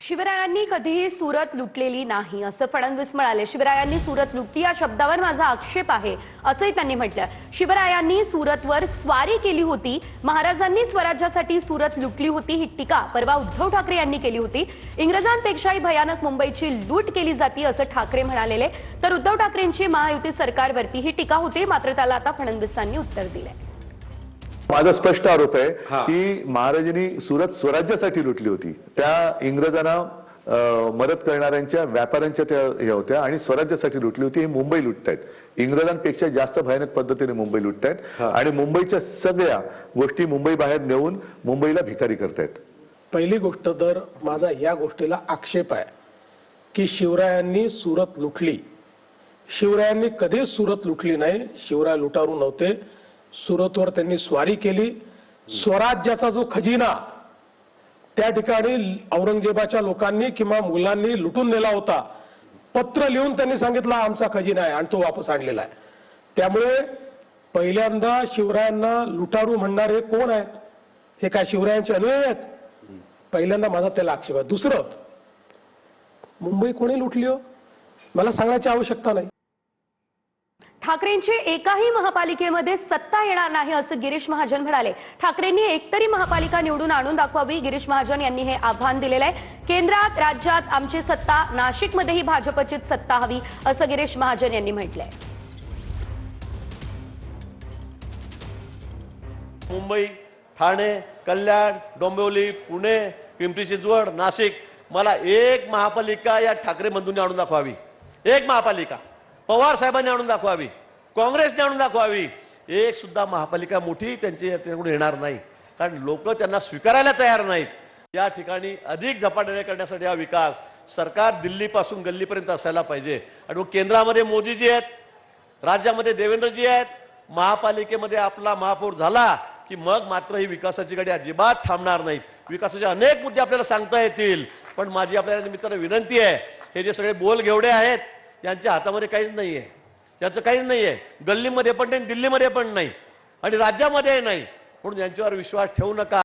शिवरायांनी कधीही सुरत लुटलेली नाही असं फडणवीस म्हणाले। शिवरायांनी सुरत लुटली या शब्दावर माझा आक्षेप आहे असंही त्यांनी म्हटलं। शिवरायांनी सुरतवर स्वारी केली होती, महाराजांनी स्वराज्यासाठी सुरत लुटली होती ही टीका परवा उद्धव ठाकरे यांनी केली होती। इंग्रजांपेक्षाही भयानक मुंबईची लूट केली जाती असं ठाकरे म्हणालेले, तर उद्धव ठाकरेंची महायुती सरकारवरती ही टीका होती, मात्र त्याला आता फडणवीसांनी उत्तर दिले। माझा स्पष्ट आरोप आहे की महाराजांनी सुरत स्वराज्यासाठी लुटली होती, त्या इंग्रजांना मदत करणाऱ्यांच्या व्यापाऱ्यांच्या त्या हे होत्या आणि स्वराज्यासाठी लुटली होती। ही मुंबई लुटतायत, इंग्रजांपेक्षा जास्त भयानक पद्धतीने मुंबई लुटतायत आणि मुंबईच्या सगळ्या गोष्टी मुंबई बाहेर नेऊन मुंबईला भिकारी करतायत। पहिली गोष्ट तर माझा या गोष्टीला आक्षेप आहे की शिवरायांनी सुरत लुटली। शिवरायांनी कधी सुरत लुटली नाही, शिवराय लुटारू नव्हते। सुरतवर त्यांनी स्वारी केली, स्वराज्याचा जो खजिना त्या ठिकाणी औरंगजेबाच्या लोकांनी किंवा मुलांनी लुटून नेला होता। पत्र लिहून त्यांनी सांगितलं आमचा खजिना आहे आणि तो वापस आणलेला आहे। त्यामुळे पहिल्यांदा शिवरायांना लुटारू म्हणणारे कोण आहेत? हे काय शिवरायांचे अनुयायी आहेत? पहिल्यांदा माझा त्याला आक्षेप आहे। दुसरं, मुंबई कोणी लुटली हो मला सांगायची आवश्यकता नाही। ठाकरेंची एकाही महापालिकेमध्ये सत्ता येणार नाही असं गिरीश महाजन म्हणाले। ठाकरेंनी एकतरी महापालिका निवडून आणून दाखवावी, गिरीश महाजन यांनी हे आव्हान दिलेलं आहे। केंद्रात राज्यात आमची सत्ता, नाशिकमध्येही भाजपचीच सत्ता हवी असं गिरीश महाजन यांनी म्हटलंय। मुंबई, ठाणे, कल्याण, डोंबिवली, पुणे, पिंपरी चिंचवड, नाशिक, मला एक महापालिका या ठाकरे बंधूंनी आणून दाखवावी। एक महापालिका पवार साहेबांनी आणून दाखवावी, काँग्रेसने आणून दाखवावी। एक सुद्धा महापालिका मोठी त्यांच्याकडून येणार नाही, कारण लोक त्यांना स्वीकारायला तयार नाहीत। या ठिकाणी अधिक झपाट्याने करण्यासाठी हा विकास सरकार दिल्लीपासून गल्लीपर्यंत असायला पाहिजे। आणि मग केंद्रामध्ये मोदीजी आहेत, राज्यामध्ये देवेंद्रजी आहेत, महापालिकेमध्ये आपला महापौर झाला की मग मात्र ही विकासाची गाडी अजिबात थांबणार नाहीत। विकासाचे अनेक मुद्दे आपल्याला सांगता येतील, पण माझी आपल्याला निमित्तानं विनंती आहे, हे जे सगळे बोल घेवडे आहेत यांच्या हातामध्ये काहीच नाहीये, याचं काहीच नाहीये। गल्लीमध्ये पण नाही, दिल्लीमध्ये पण नाही आणि राज्यामध्ये नाही, म्हणून यांच्यावर विश्वास ठेवू नका।